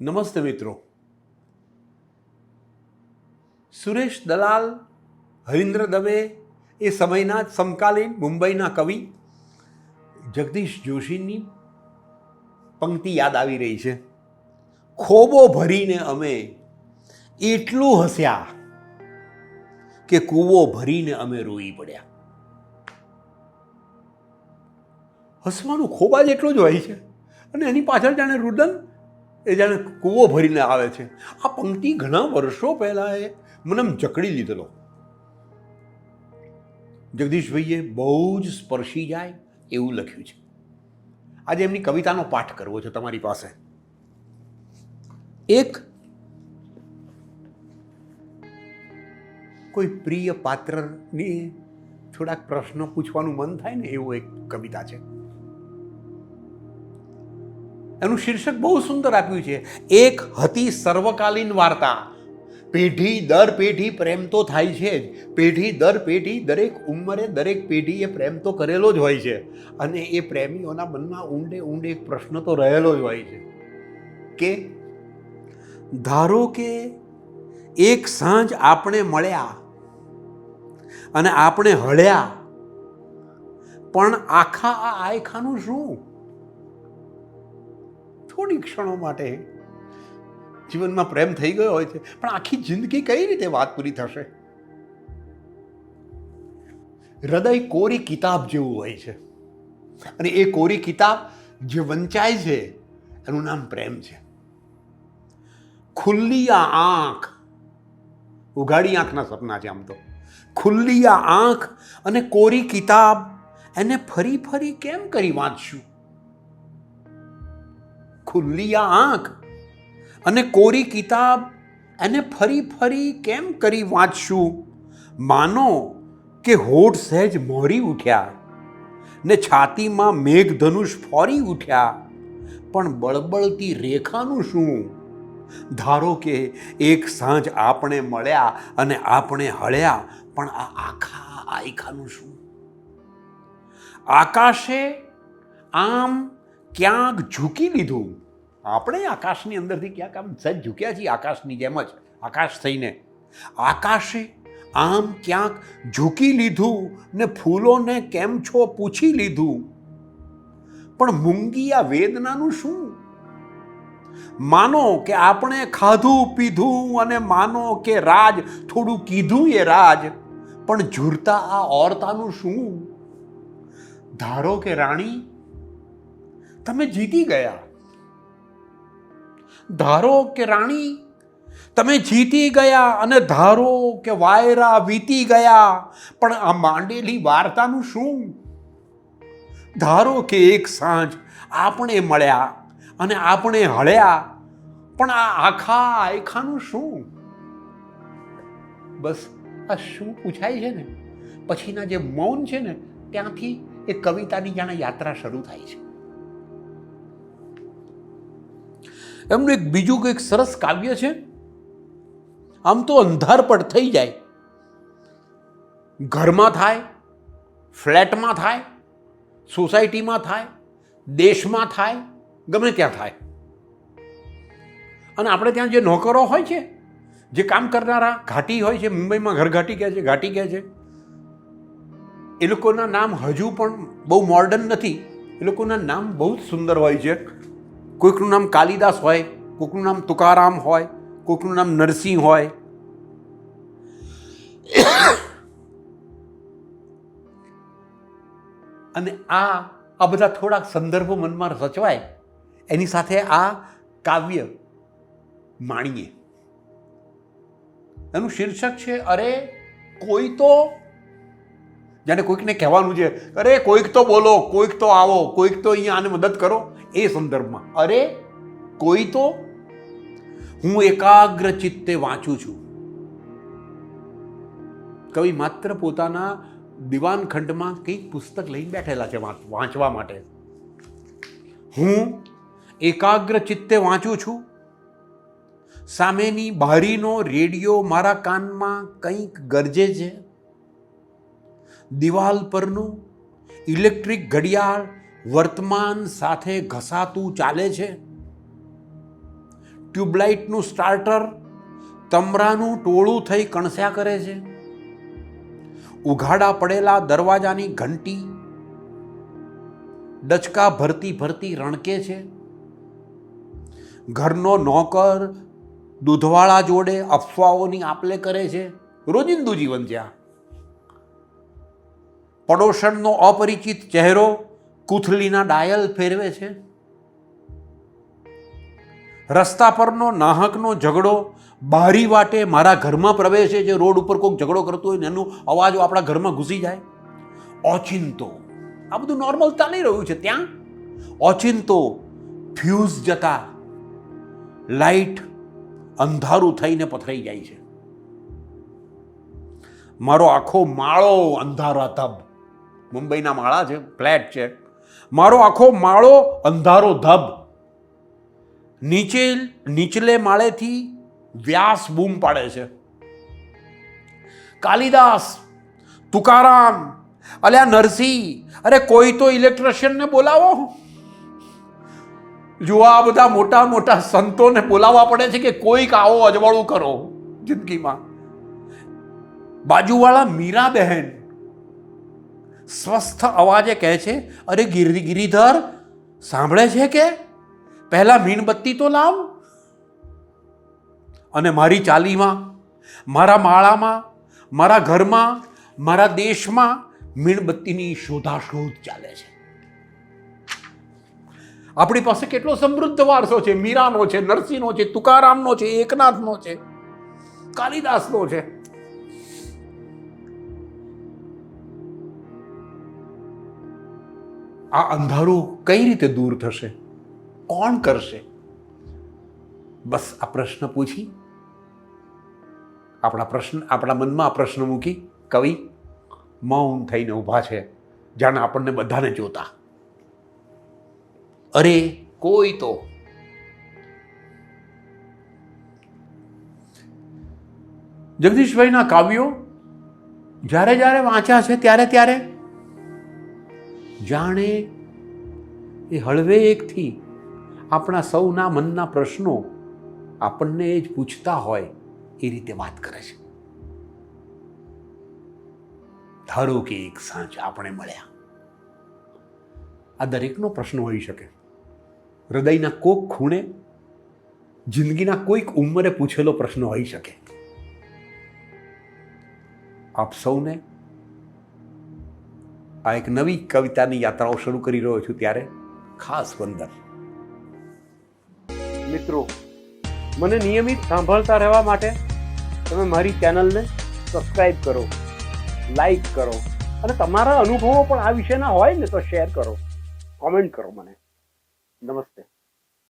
નમસ્તે મિત્રો. સુરેશ દલાલ, હરીન્દ્ર દવે એ સમયના જ સમકાલીન મુંબઈના કવિ જગદીશ જોશીની પંક્તિ યાદ આવી રહી છે. ખોબો ભરીને અમે એટલું હસ્યા કે કૂવો ભરીને અમે રોઈ પડ્યા. હસવાનું ખોબા જેટલું જ હોય છે અને એની પાછળ જાણે રુદન એ જાણે કૂવો ભરીને આવે છે. આ પંક્તિ ઘણા વર્ષો પહેલાં એ મને જકડી લીધેલો. જગદીશભાઈએ બહુ જ સ્પર્શી જાય એવું લખ્યું છે. આજે એમની કવિતાનો પાઠ કરવો છે તમારી પાસે. એક કોઈ પ્રિય પાત્રની થોડાક પ્રશ્નો પૂછવાનું મન થાય ને એવું એક કવિતા છે. એનું શીર્ષક બહુ સુંદર આપ્યું છે, એક હતી સર્વકાલીન વાર્તા. પેઢી દર પેઢી પ્રેમ તો થાય છે જ, પેઢી દર પેઢી દરેક ઉંમરે દરેક પેઢીએ પ્રેમ તો કરેલો જ હોય છે અને એ પ્રેમીઓના મનમાં ઊંડે ઊંડે એક પ્રશ્ન તો રહેલો જ હોય છે કે ધારો કે એક સાંજ આપણે મળ્યા અને આપણે હળ્યા, પણ આખા આ આયખાનું શું? થોડી ક્ષણો માટે જીવનમાં પ્રેમ થઈ ગયો હોય છે, પણ આખી જિંદગી કઈ રીતે વાત પૂરી થશે? હૃદય કોરી કિતાબ જેવું હોય છે અને એ કોરી કિતાબ જે વંચાય છે એનું નામ પ્રેમ છે. ખુલ્લી આ આંખ, ઉઘાડી આંખના સપના છે આમ તો. ખુલ્લી આ આંખ અને કોરી કિતાબ, એને ફરી ફરી કેમ કરી વાંચશું? ખુલ્લી આ આંખ અને કોરી કિતાબ, એને ફરી ફરી કેમ કરી વાંચશું? માનો કે હોઠ સહેજ મોરી ઉઠ્યા ને છાતીમાં મેઘધનુષ ફોરી ઉઠ્યા, પણ બળબળતી રેખાનું શું? ધારો કે એક સાંજ આપણે મળ્યા અને આપણે હળ્યા, પણ આ આખા આયખાનું શું? આકાશે આમ ક્યાંક ઝૂકી લીધું. આપણે આકાશની અંદરથી ક્યાંક આમ સહેજ ઝૂક્યા છીએ, આકાશની જેમ જ આકાશ થઈને. આકાશે આમ ક્યાંક ઝૂકી લીધું ને ફૂલોને કેમ છો પૂછી લીધું, પણ મૂંગી આ વેદનાનું શું? માનો કે આપણે ખાધું પીધું અને માનો કે રાજ થોડું કીધું એ રાજ, પણ ઝૂરતા આ ઓરતાનું શું? ધારો કે રાણી તમે જીતી ગયા, ધારો કે રાણી તમે જીતી ગયા અને ધારો કે વાયરા વીતી ગયા, પણ આ માંડેલી વાર્તાનું શું? ધારો કે એક સાંજ આપણે મળ્યા અને આપણે હળ્યા, પણ આ આખા આયખાનું શું? બસ આ શું પૂછાય છે ને પછીના જે મૌન છે ને ત્યાંથી એ કવિતાની જાણે યાત્રા શરૂ થાય છે. એમનું એક બીજું કંઈક સરસ કાવ્ય છે. આમ તો અંધારપટ થઈ જાય, ઘરમાં થાય, ફ્લેટમાં થાય, સોસાયટીમાં થાય, દેશમાં થાય, ગમે ત્યાં થાય. અને આપણે ત્યાં જે નોકરો હોય છે, જે કામ કરનારા ઘાટી હોય છે, મુંબઈમાં ઘરઘાટી કહે છે, ઘાટી કહે છે, એ લોકોના નામ હજુ પણ બહુ મોર્ડન નથી. એ લોકોના નામ બહુ જ સુંદર હોય છે. કોઈકનું નામ કાલિદાસ હોય, કોઈકનું નામ તુકારામ હોય, કોઈકનું નામ નરસિંહ હોય. અને આ બધા થોડાક સંદર્ભો મનમાં રચવાય એની સાથે આ કાવ્ય માણીએ. એનું શીર્ષક છે અરે કોઈ તો. જાણે કોઈકને કહેવાનું છે, અરે કોઈક તો બોલો, કોઈક તો આવો, કોઈક તો અહીંયા આને મદદ કરો. એ સંદર્ભમાં અરે કોઈ તો. હું એકાગ્ર ચિત્તે વાંચું છું. કવિ માત્ર પોતાના દિવાન ખંડમાં કંઈક પુસ્તક લઈને બેઠેલા છે વાંચવા માટે. હું એકાગ્ર ચિત્તે વાંચું છું. સામેની બારીનો રેડિયો મારા કાનમાં કંઈક ગરજે છે. દિવાલ પરનું ઇલેક્ટ્રિક ઘડિયાળ વર્તમાન સાથે ઘસાતું ચાલે છે. ટ્યુબલાઇટનું સ્ટાર્ટર તમરાનું ટોળું થઈ કણસ્યા કરે છે. ઉઘાડા પડેલા દરવાજાની ઘંટી ડચકા ભરતી ભરતી રણકે છે. ઘરનો નોકર દૂધવાળા જોડે અફવાઓની આપલે કરે છે. રોજિંદુ જીવન છે આ. પડોશણનો અપરિચિત ચહેરો કૂથલીના ડાયલ ફેરવે છે. રસ્તા પરનો નાહકનો ઝઘડો બારી વાટે મારા ઘરમાં પ્રવેશે છે. રોડ ઉપર કોઈક ઝઘડો કરતો હોય ને એનો અવાજ આપણા ઘરમાં ઘૂસી જાય. ઓચિંતો આ બધું નોર્મલ ચાલી રહ્યું છે. ત્યાં ઓચિંતો ફ્યુઝ જતા લાઈટ અંધારું થઈને પથરાઈ જાય છે. મારો આખો માળો અંધારો ધબ. મુંબઈના માળા છે, ફ્લેટ છે. મારો આખો માળો અંધારો ધબ. નીચલે માળેથી વ્યાસ બૂમ પાડે છે, કાલિદાસ, તુકારામ, અલ્યા નરસિંહ, અરે કોઈ તો ઇલેક્ટ્રિશિયનને બોલાવો. જો આ બધા મોટા મોટા સંતોને બોલાવવા પડે છે કે કોઈક આવો અજવાળું કરો જિંદગીમાં. બાજુવાળા મીરાબહેન સ્વસ્થ અવાજે કહે છે, અરે ગિરિધર સાંભળે છે કે પહેલા મીણબત્તી તો લાવ. અને મારી ચાલીમાં, મારા માળામાં, મારા ઘરમાં, મારા દેશમાં મીણબત્તીની શોધાશોધ ચાલે છે. આપણી પાસે કેટલો સમૃદ્ધ વારસો છે. મીરાનો છે, નરસિંહનો છે, તુકારામનો છે, એકનાથનો છે, કાલિદાસનો છે. આ અંધારું કઈ રીતે દૂર થશે? કોણ કરશે? બસ આ પ્રશ્ન પૂછી, આપણા મનમાં આ પ્રશ્ન મૂકી કવિ મૌન થઈને ઊભા છે, જાણે આપણને બધાને જોતા. અરે કોઈ તો. જગદીશભાઈના કાવ્યો જ્યારે જ્યારે વાંચ્યા છે ત્યારે જાણે એ હળવેકથી આપણા સૌના મનના પ્રશ્નો આપણને જ પૂછતા હોય એ રીતે વાત કરે છે. ધારો કે એક સાંજ આપણે મળ્યા. આ દરેકનો પ્રશ્ન હોઈ શકે. હૃદયના કોઈક ખૂણે, જિંદગીના કોઈક ઉંમરે પૂછેલો પ્રશ્ન હોઈ શકે. આપ સૌને આ એક નવી કવિતાની યાત્રાઓ શરૂ કરી રહ્યો છું ત્યારે ખાસ વંદન. મિત્રો, મને નિયમિત સાંભળતા રહેવા માટે તમે મારી ચેનલને સબસ્ક્રાઇબ કરો, લાઈક કરો અને તમારા અનુભવો પણ આ વિષયના હોય ને તો શેર કરો, કોમેન્ટ કરો મને. નમસ્તે.